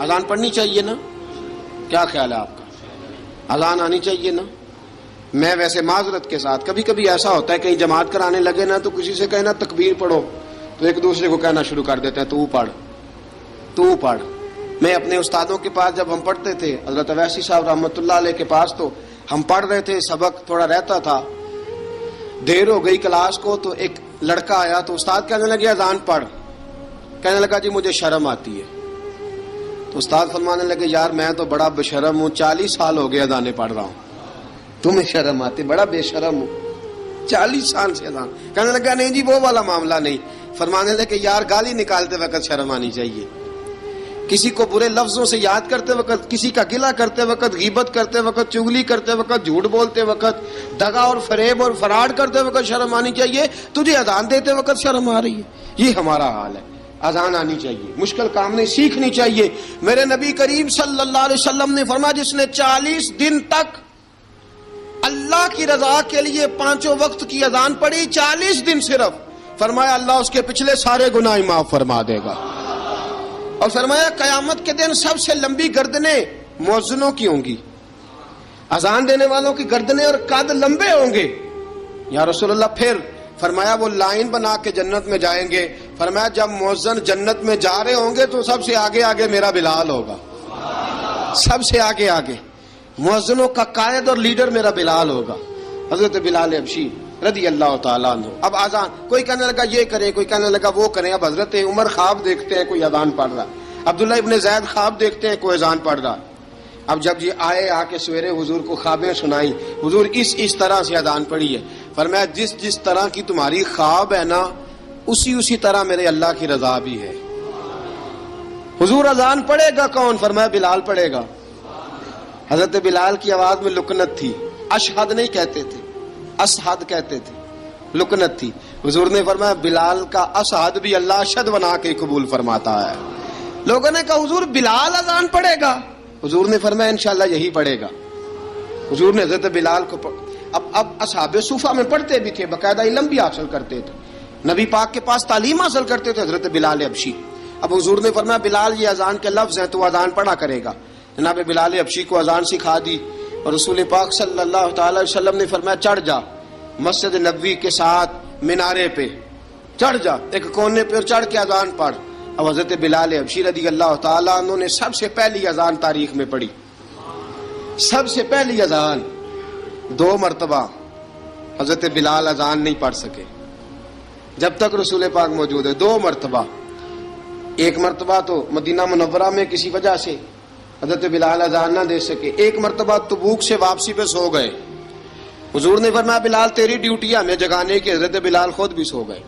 اذان پڑھنی چاہیے نا؟ کیا خیال ہے آپ کا؟ اذان آنی چاہیے نا؟ میں ویسے معذرت کے ساتھ کبھی کبھی ایسا ہوتا ہے کہیں جماعت کرانے لگے نا تو کسی سے کہنا تکبیر پڑھو تو ایک دوسرے کو کہنا شروع کر دیتے ہیں تو پڑھ. میں اپنے استادوں کے پاس جب ہم پڑھتے تھے حضرت اویسی صاحب رحمۃ اللہ علیہ کے پاس تو ہم پڑھ رہے تھے, سبق تھوڑا رہتا تھا, دیر ہو گئی کلاس کو تو ایک لڑکا آیا تو استاد کہنے لگے اذان پڑھ. کہنے لگا جی مجھے شرم آتی ہے. تو استاد فرمانے لگے یار میں تو بڑا بشرم ہوں, 40 سال ہو گئے اذانیں پڑھ رہا ہوں, تمہیں شرم آتی؟ بڑا بے شرم ہوں, 40 سال سے اذان. کہنے لگا نہیں جی وہ والا معاملہ نہیں. فرمانے لگے یار گالی نکالتے وقت شرم آنی چاہیے, کسی کو برے لفظوں سے یاد کرتے وقت, کسی کا گلہ کرتے وقت, غیبت کرتے وقت, چغلی کرتے وقت, جھوٹ بولتے وقت, دغا اور فریب اور فراڈ کرتے وقت شرم آنی چاہیے. تجھے اذان دیتے وقت شرم آ رہی ہے. یہ ہمارا حال ہے. اذان آنی چاہیے, مشکل کام نہیں, سیکھنی چاہیے. میرے نبی کریم صلی اللہ علیہ وسلم نے فرمایا جس نے 40 دن تک اللہ کی رضا کے لیے 5 وقت کی اذان پڑھی, 40 دن صرف, فرمایا اللہ اس کے پچھلے سارے گناہ معاف فرما دے گا. اور فرمایا قیامت کے دن سب سے لمبی گردنیں مؤذنوں کی ہوں گی, اذان دینے والوں کی گردنیں اور قد لمبے ہوں گے. یا رسول اللہ پھر؟ فرمایا وہ لائن بنا کے جنت میں جائیں گے. فرمایا جب مؤذن جنت میں جا رہے ہوں گے تو سب سے آگے آگے میرا بلال ہوگا, سب سے آگے آگے مؤذنوں کا قائد اور لیڈر میرا بلال ہوگا, حضرت بلال حبشی رضی اللہ تعالیٰ عنہ. اب آزان کوئی کہنے لگا یہ کریں, کوئی کہنے لگا وہ کریں. اب حضرت عمر خواب دیکھتے ہیں کوئی اذان پڑھ رہا, عبداللہ ابن زید خواب دیکھتے ہیں کوئی اذان پڑھ رہا. اب جب یہ آئے آ کے سویرے حضور کو خوابیں سنائیں, حضور اس طرح سے اذان پڑھی ہے. فرمایا جس طرح کی تمہاری خواب ہے نا اسی طرح میرے اللہ کی رضا بھی ہے. حضور اذان پڑھے گا کون؟ فرمایا بلال پڑھے گا. حضرت بلال کی آواز میں لکنت تھی, اشہد نہیں کہتے تھے, اسحد کہتے تھے, لکنت تھی. حضور نے فرمایا بلال کا اسحد بھی اللہ اشہد بنا کے قبول فرماتا ہے. لوگوں نے کہا حضور بلال اذان پڑھے گا؟ حضور نے فرمایا انشاءاللہ یہی پڑھے گا. حضور نے حضرت بلال کو اب اصحاب صوفہ میں پڑھتے بھی تھے, باقاعدہ علم بھی حاصل کرتے تھے, نبی پاک کے پاس تعلیم حاصل کرتے تھے, حضرت بلال حبشی. اب حضور نے فرمایا بلال یہ اذان کے لفظ ہیں تو اذان پڑھا کرے گا. جناب بلال حبشی کو اذان سکھا دی اور رسول پاک صلی اللہ تعالی وسلم نے فرمایا چڑھ جا مسجد نبوی کے ساتھ مینارے پہ, چڑھ جا ایک کونے پہ اور چڑھ کے اذان پڑھ. اب حضرت بلال حبشی رضی اللہ تعالیٰ عنہ نے سب سے پہلی اذان تاریخ میں پڑھی, سب سے پہلی اذان. 2 مرتبہ حضرت بلال اذان نہیں پڑھ سکے جب تک رسول پاک موجود ہے. 2 مرتبہ, ایک مرتبہ تو مدینہ منورہ میں کسی وجہ سے حضرت بلال اذان نہ دے سکے, ایک مرتبہ تبوک سے واپسی پہ سو گئے. حضور نے فرمایا بلال تیری ڈیوٹی ہے ہمیں جگانے کی. حضرت بلال خود بھی سو گئے.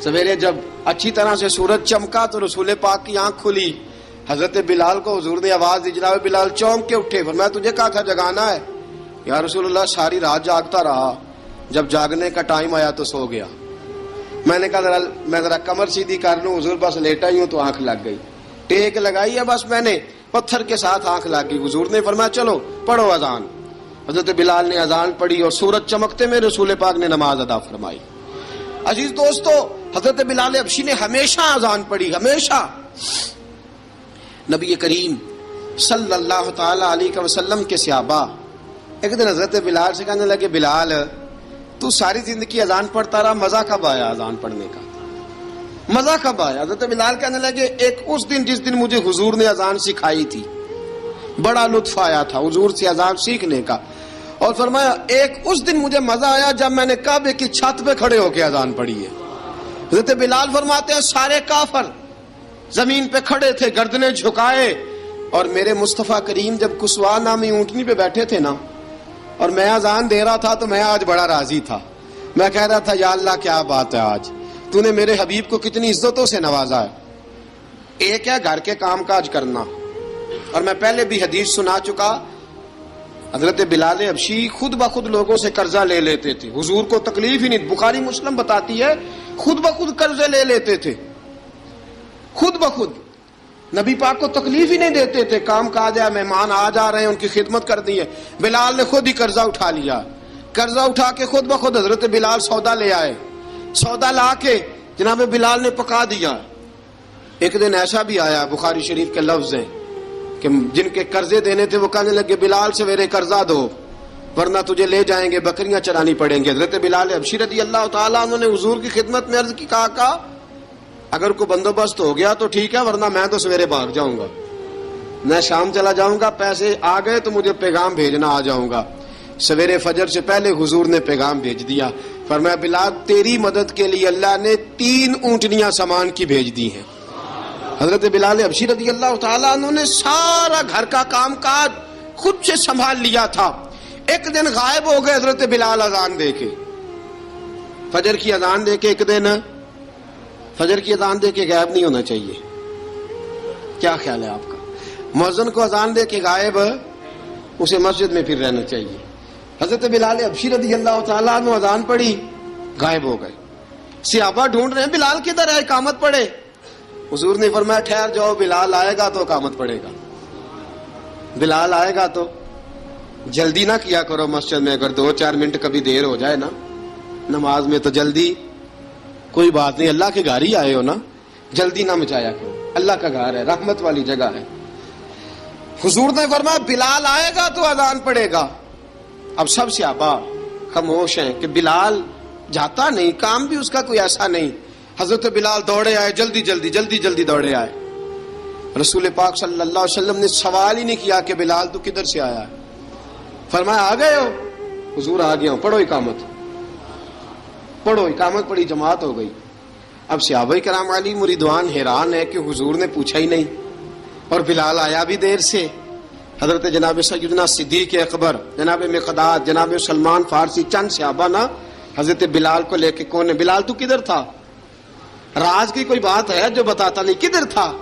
سویرے جب اچھی طرح سے سورج چمکا تو رسول پاک کی آنکھ کھلی. حضرت بلال کو حضور نے آواز دی, جناب بلال چونک کے اٹھے. فرمایا تجھے کہا تھا جگانا ہے. یا رسول اللہ ساری رات جاگتا رہا, جب جاگنے کا ٹائم آیا تو سو گیا. میں نے کہا میں ذرا کمر سیدھی کر لوں. حضور بس لیٹا ہی ہوں تو آنکھ لگ گئی, ٹیک لگائی ہے بس میں نے, پتھر کے ساتھ آنکھ لگ گئی. حضور نے فرمایا چلو پڑھو اذان. حضرت بلال نے اذان پڑھی اور سورج چمکتے میں رسول پاک نے نماز ادا فرمائی. عزیز دوستو حضرت بلال حبشی نے ہمیشہ اذان پڑھی, ہمیشہ. نبی کریم صلی اللہ تعالی علیہ وسلم کے صحابہ ایک دن حضرت بلال سے کہنے لگے بلال تو ساری زندگی اذان پڑھتا رہا, مزہ کب آیا اذان پڑھنے کا, مزہ کب آیا؟ حضرت بلال کہنے لگے ایک اس دن جس دن مجھے حضور نے اذان سکھائی تھی بڑا لطف آیا تھا حضور سے اذان سیکھنے کا. اور فرمایا ایک اس دن مجھے مزہ آیا جب میں نے کعبے کی چھت پہ کھڑے ہو کے اذان پڑھی ہے. حضرت بلال فرماتے ہیں سارے کافر زمین پہ کھڑے تھے گردنیں جھکائے, اور میرے مصطفیٰ کریم جب کسوا نامی اونٹنی پہ بیٹھے تھے نا اور میں اذان دے رہا تھا تو میں آج بڑا راضی تھا. میں کہہ رہا تھا یا اللہ کیا بات ہے, آج تو نے میرے حبیب کو کتنی عزتوں سے نوازا ہے. ایک ہے گھر کے کام کاج کرنا, اور میں پہلے بھی حدیث سنا چکا, حضرت بلال حبشی خود بخود لوگوں سے قرضہ لے لیتے تھے, حضور کو تکلیف ہی نہیں. بخاری مسلم بتاتی ہے خود بخود قرضے لے لیتے تھے, خود بخود. نبی پاک کو تکلیف ہی نہیں دیتے تھے, کام کاج ہے, مہمان آ جا رہے ہیں, ان کی خدمت کر دی ہے. بلال نے خود ہی قرضہ اٹھا لیا, قرضہ اٹھا کے خود بخود حضرت بلال سودا لے آئے, سودا لا کے جناب بلال نے پکا دیا. ایک دن ایسا بھی آیا، بخاری شریف کے لفظ ہیں کہ جن کے قرضے دینے تھے وہ کہنے لگے بلال سویرے قرضہ دو ورنہ تجھے لے جائیں گے، بکریاں چرانی پڑیں گے۔ حضرت بلال حبشی رضی اللہ تعالیٰ عنہ نے حضور کی خدمت میں عرض کی، کہا اگر کوئی بندوبست ہو گیا تو ٹھیک ہے، ورنہ میں تو سویرے بھاگ جاؤں گا، میں شام چلا جاؤں گا، پیسے آ گئے تو مجھے پیغام بھیجنا، آ جاؤں گا۔ سویرے فجر سے پہلے حضور نے پیغام بھیج دیا، فرمایا بلال تیری مدد کے لیے اللہ نے 3 اونٹنیاں سامان کی بھیج دی ہیں۔ حضرت بلال حبشی رضی اللہ تعالیٰ عنہ نے سارا گھر کا کام کاج خود سے سنبھال لیا تھا۔ ایک دن غائب ہو گئے حضرت بلال اذان دے کے، فجر کی اذان دے کے، ایک دن فجر کی اذان دے کے غائب نہیں ہونا چاہیے، کیا خیال ہے آپ کا؟ مؤذن کو اذان دے کے غائب اسے مسجد میں پھر رہنا چاہیے۔ حضرت بلال حبشی رضی اللہ تعالیٰ عنہ اذان پڑھی، غائب ہو گئے، صحابہ ڈھونڈ رہے ہیں بلال کدھر ہے، اقامت پڑھے۔ حضور نے فرمایا ٹھہر جاؤ، بلال آئے گا تو اقامت پڑھے گا، بلال آئے گا تو جلدی نہ کیا کرو مسجد میں، اگر 2-4 منٹ کبھی دیر ہو جائے نا نماز میں تو جلدی کوئی بات نہیں، اللہ کے گھر ہی آئے ہو نا، جلدی نہ مچایا کرو، اللہ کا گھر ہے، رحمت والی جگہ ہے۔ حضور نے فرمایا بلال آئے گا تو اذان پڑے گا۔ اب سب صحابہ خاموش ہیں کہ بلال جاتا نہیں، کام بھی اس کا کوئی ایسا نہیں۔ حضرت بلال دوڑے آئے، جلدی جلدی دوڑے آئے۔ رسول پاک صلی اللہ علیہ وسلم نے سوال ہی نہیں کیا کہ بلال تو کدھر سے آیا ہے، فرمایا آ گئے ہو؟ حضور آ گیا ہوں، پڑھو اقامت، پڑھو اقامت پڑھی، جماعت ہو گئی۔ اب صحابہ کرام علی مریدوان حیران ہے کہ حضور نے پوچھا ہی نہیں اور بلال آیا بھی دیر سے۔ حضرت جناب سیدنا صدیق اکبر، جناب مقداد، جناب سلمان فارسی، چند صحابہ نا حضرت بلال کو لے کے، کون ہے بلال تو کدھر تھا؟ راز کی کوئی بات ہے جو بتاتا نہیں، کدھر تھا؟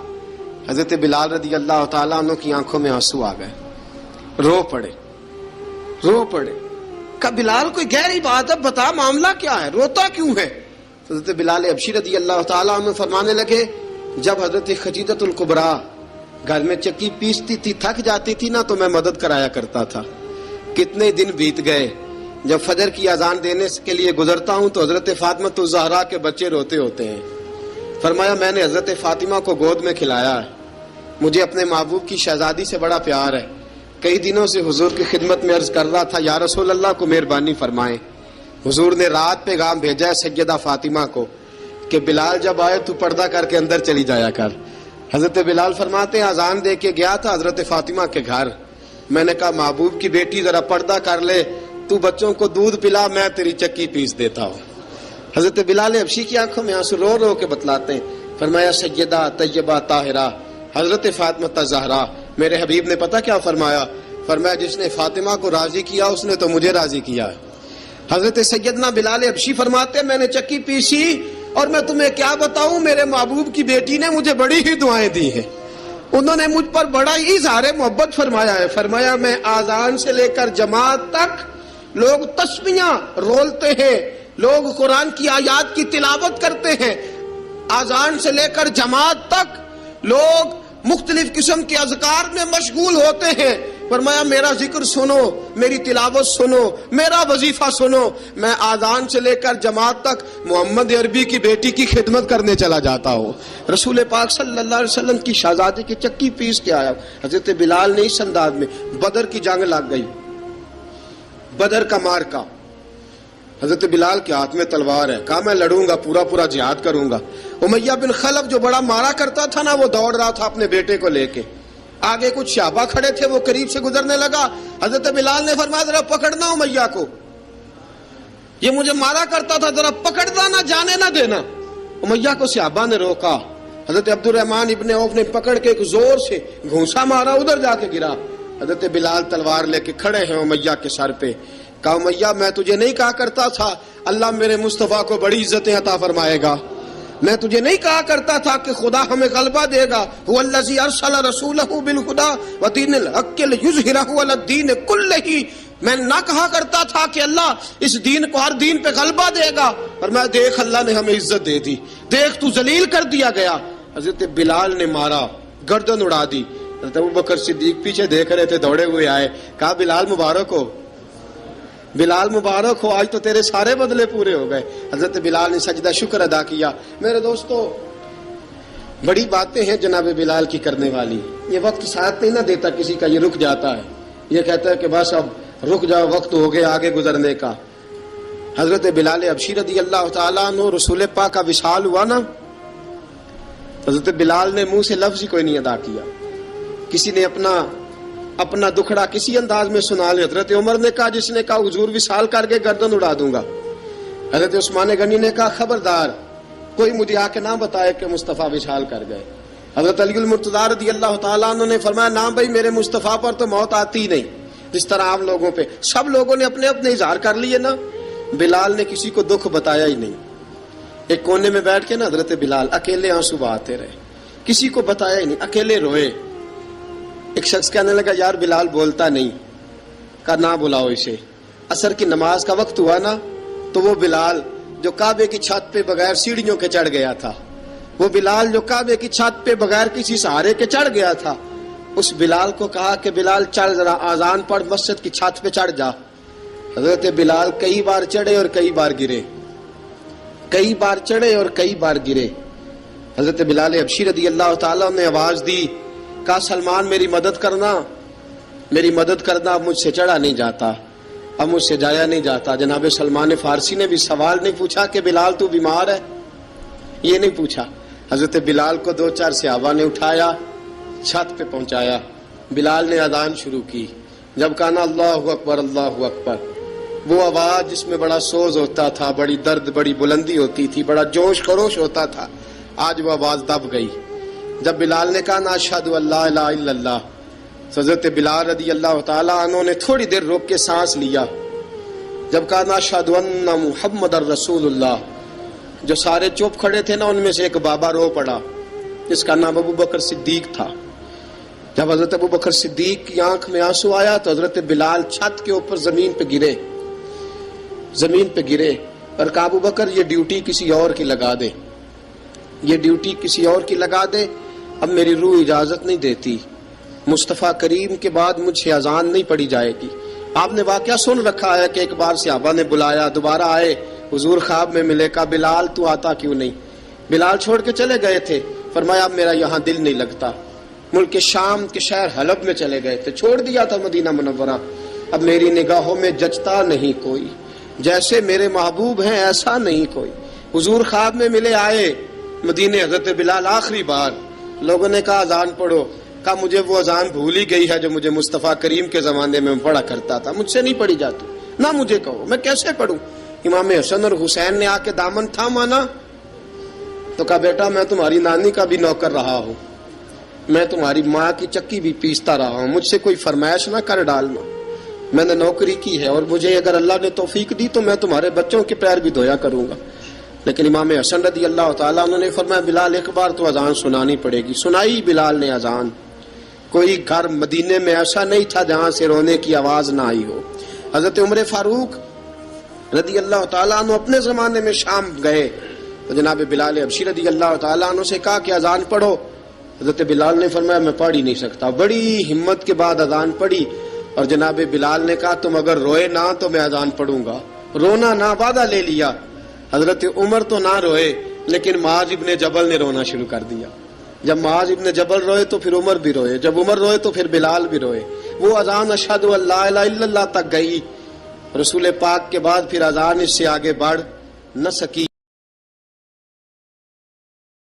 حضرت بلال رضی اللہ تعالیٰ عنہ کی آنکھوں میں آنسو آ گئے، رو پڑے۔ کہ بلال کوئی گہری بات ہے، بتا معاملہ کیا ہے، روتا کیوں ہے؟ حضرت بلال حبشی رضی اللہ تعالیٰ عنہ فرمانے لگے جب حضرت خدیجہ الکبریٰ گھر میں چکی پیستی تھی، تھک جاتی تھی نا تو میں مدد کرایا کرتا تھا۔ کتنے دن بیت گئے، جب فجر کی اذان دینے کے لیے گزرتا ہوں تو حضرت فاطمہ الزہرا کے بچے روتے ہوتے ہیں۔ فرمایا میں نے حضرت فاطمہ کو گود میں کھلایا ہے، مجھے اپنے محبوب کی شہزادی سے بڑا پیار ہے۔ کئی دنوں سے حضور کی خدمت میں عرض کر رہا تھا یا رسول اللہ کو مہربانی فرمائیں۔ حضور نے رات پیغام بھیجا ہے سیدہ فاطمہ کو کہ بلال جب آئے تو پردہ کر کے اندر چلی جایا کر۔ حضرت بلال فرماتے ہیں اذان دے کے گیا تھا حضرت فاطمہ کے گھر، میں نے کہا محبوب کی بیٹی ذرا پردہ کر لے، تو بچوں کو دودھ پلا، میں تیری چکی پیس دیتا ہوں۔ حضرت بلال حبشی کی آنکھوں میں آنسو رو رو کے بتلاتے ہیں، فرمایا سیدہ طیبہ طاہرہ حضرت فاطمہ الزہرا، میرے حبیب نے پتہ کیا فرمایا؟ فرمایا جس نے فاطمہ کو راضی کیا اس نے تو مجھے راضی کیا ہے۔ حضرت سیدنا بلال حبشی فرماتے ہیں میں نے چکی پیسی اور میں تمہیں کیا بتاؤں، میرے محبوب کی بیٹی نے مجھے بڑی ہی دعائیں دی ہیں، انہوں نے مجھ پر بڑا ہی اظہار محبت فرمایا ہے۔ فرمایا میں آذان سے لے کر جماعت تک لوگ تسبیحاں رولتے ہیں، لوگ قرآن کی آیات کی تلاوت کرتے ہیں، آذان سے لے کر جماعت تک لوگ مختلف قسم کے اذکار میں مشغول ہوتے ہیں۔ فرمایا میرا ذکر سنو، میری تلاوت سنو، میرا وظیفہ سنو، میں آذان سے لے کر جماعت تک محمد عربی کی بیٹی کی خدمت کرنے چلا جاتا ہوں۔ رسول پاک صلی اللہ علیہ وسلم کی شہزادی کی چکی پیس کے آیا۔ حضرت بلال نے اس انداز میں، بدر کی جنگ لگ گئی، بدر کا مارکا، حضرت بلال کے ہاتھ میں تلوار ہے، کہا میں لڑوں گا، پورا جہاد کروں گا۔ امیہ بن خلف جو بڑا مارا کرتا تھا نا، وہ دوڑ رہا تھا اپنے بیٹے کو لے کے، آگے کچھ صحابہ کھڑے تھے، وہ قریب سے گزرنے لگا، حضرت بلال نے فرمایا ذرا پکڑنا امیہ کو، یہ مجھے مارا کرتا تھا، ذرا پکڑنا، نہ جانے نہ دینا۔ امیہ کو صحابہ نے روکا، حضرت عبد الرحمن ابن عوف نے پکڑ کے ایک زور سے گھونسا مارا، ادھر جا کے گرا۔ حضرت بلال تلوار لے کے کھڑے ہیں امیہ کے سر پہ، کہا امیہ میں تجھے نہیں کہا کرتا تھا اللہ میرے مصطفیٰ کو بڑی عزتیں عطا فرمائے گا، میں تجھے نہیں کہا کرتا تھا کہ خدا ہمیں غلبہ دے گا، هو الذی ارسل رسولہ بالہدی ودین الحق لیظہرہ علی الدین کلہ، میں نہ کہا کرتا تھا کہ اللہ اس دین کو ہر دین پہ غلبہ دے گا، اور میں دیکھ اللہ نے ہمیں عزت دے دی، دیکھ تو ذلیل کر دیا گیا۔ حضرت بلال نے مارا، گردن اڑا دی۔ حضرت ابوبکر صدیق پیچھے دیکھ رہے تھے، دوڑے ہوئے آئے، کہا بلال مبارک ہو، بلال مبارک ہو، آج تو تیرے سارے بدلے پورے ہو گئے۔ حضرت بلال نے سجدہ شکر ادا کیا۔ میرے دوستو، بڑی باتیں ہیں جناب بلال کی کرنے والی. یہ وقت ساتھ نہیں نہ دیتا کسی کا, یہ رک جاتا ہے, یہ کہتا ہے کہ بس اب رک جاؤ, وقت ہو گیا آگے گزرنے کا. حضرت بلال حبشی رضی اللہ تعالیٰ عنہ رسول پاک کا وصال ہوا نا, حضرت بلال نے منہ سے لفظ ہی کوئی نہیں ادا کیا. کسی نے اپنا دکھڑا کسی انداز میں سنا لیا. حضرت عمر نے کہا, جس نے کہا حضور وصال کر کے گردن اڑا دوں گا. حضرت عثمان غنی نے کہا خبردار کوئی مجھے آ کے نہ بتائے کہ مصطفیٰ وصال کر گئے. حضرت علی المرتضیٰ رضی اللہ تعالیٰ عنہ نے فرمایا نہ بھائی میرے مصطفیٰ پر تو موت آتی ہی نہیں, جس طرح عام لوگوں پہ. سب لوگوں نے اپنے اپنے اظہار کر لیے نا, بلال نے کسی کو دکھ بتایا ہی نہیں. ایک کونے میں بیٹھ کے نا حضرت بلال اکیلے آنسو بہاتے رہے, کسی کو بتایا ہی نہیں, اکیلے روئے. ایک شخص کہنے لگا یار بلال بولتا نہیں. کہا نہ بلاؤ اسے. عصر کی نماز کا وقت ہوا نا تو وہ بلال جو کعبے کی چھت پہ بغیر سیڑھیوں کے چڑھ گیا تھا, وہ بلال جو کعبے کی چھت پہ بغیر کسی سہارے کے چڑھ گیا تھا, اس بلال کو کہا کہ بلال چل ذرا آذان پڑھ, مسجد کی چھت پہ چڑھ جا. حضرت بلال کئی بار چڑھے اور کئی بار گرے, کئی بار چڑھے اور کئی بار گرے. حضرت بلال حبشی رضی اللہ تعالیٰ نے آواز دی, کہا سلمان میری مدد کرنا, میری مدد کرنا, اب مجھ سے چڑھا نہیں جاتا, اب مجھ سے جایا نہیں جاتا. جناب سلمان فارسی نے بھی سوال نہیں پوچھا کہ بلال تو بیمار ہے, یہ نہیں پوچھا. حضرت بلال کو 2-4 صحابہ نے اٹھایا, چھت پہ پہنچایا. بلال نے اذان شروع کی. جب کہا نا اللہ اکبر اللہ اکبر, وہ آواز جس میں بڑا سوز ہوتا تھا, بڑی درد, بڑی بلندی ہوتی تھی, بڑا جوش خروش ہوتا تھا, آج وہ آواز دب گئی. جب بلال نے کہا نا اشہد ان لا الہ الا اللہ, حضرت بلال رضی اللہ تعالیٰ عنہ نے تھوڑی دیر روک کے سانس لیا. جب کہا نا اشہد ان محمد الرسول اللہ, جو سارے چپ کھڑے تھے نا ان میں سے ایک بابا رو پڑا, جس کا نام ابو بکر صدیق تھا. جب حضرت ابو بکر صدیق کی آنکھ میں آنسو آیا تو حضرت بلال چھت کے اوپر زمین پہ گرے, زمین پہ گرے اور کہا ابو بکر یہ ڈیوٹی کسی اور کی لگا دے, یہ ڈیوٹی کسی اور کی لگا دے, اب میری روح اجازت نہیں دیتی, مصطفیٰ کریم کے بعد مجھ سے اذان نہیں پڑھی جائے گی. آپ نے واقعہ سن رکھا ہے کہ ایک بار صحابہ نے بلایا, دوبارہ آئے, حضور خواب میں ملے, کہا بلال تو آتا کیوں نہیں. بلال چھوڑ کے چلے گئے تھے, فرمایا اب میرا یہاں دل نہیں لگتا. ملک شام کے شہر حلب میں چلے گئے تھے, چھوڑ دیا تھا مدینہ منورہ, اب میری نگاہوں میں جچتا نہیں کوئی, جیسے میرے محبوب ہیں ایسا نہیں کوئی. حضور خواب میں ملے, آئے مدینے. حضرت بلال آخری بار, لوگوں نے کہا اذان پڑھو, کہا مجھے وہ اذان بھول ہی گئی ہے جو مجھے مصطفیٰ کریم کے زمانے میں پڑھا کرتا تھا, مجھ سے نہیں پڑھی جاتی, نہ مجھے کہو میں کیسے پڑھوں. امام حسن اور حسین نے آ کے دامن تھاما نا تو کہا بیٹا میں تمہاری نانی کا بھی نوکر رہا ہوں, میں تمہاری ماں کی چکی بھی پیستا رہا ہوں, مجھ سے کوئی فرمائش نہ کر ڈالنا, میں نے نوکری کی ہے, اور مجھے اگر اللہ نے توفیق دی تو میں تمہارے بچوں کے پیر بھی دھویا کروں گا. لیکن امام حسن رضی اللہ تعالیٰ عنہ نے فرمایا بلال ایک بار تو اذان سنانی پڑے گی. سنائی بلال نے اذان. کوئی گھر مدینے میں ایسا نہیں تھا جہاں سے رونے کی آواز نہ آئی ہو. حضرت عمر فاروق رضی اللہ تعالیٰ عنہ اپنے زمانے میں شام گئے تو جناب بلال حبشی رضی اللہ تعالیٰ عنہ سے کہا کہ اذان پڑھو. حضرت بلال نے فرمایا میں پڑھ ہی نہیں سکتا. بڑی ہمت کے بعد اذان پڑھی اور جناب بلال نے کہا تم اگر روئے نہ تو میں اذان پڑھوں گا. رونا نہ, وعدہ لے لیا. حضرت عمر تو نہ روئے لیکن معاذ ابن جبل نے رونا شروع کر دیا. جب معاذ ابن جبل روئے تو پھر عمر بھی روئے, جب عمر روئے تو پھر بلال بھی روئے. وہ اذان اشہد ان لا الہ الا اللہ تک گئی. رسول پاک کے بعد پھر اذان اس سے آگے بڑھ نہ سکی.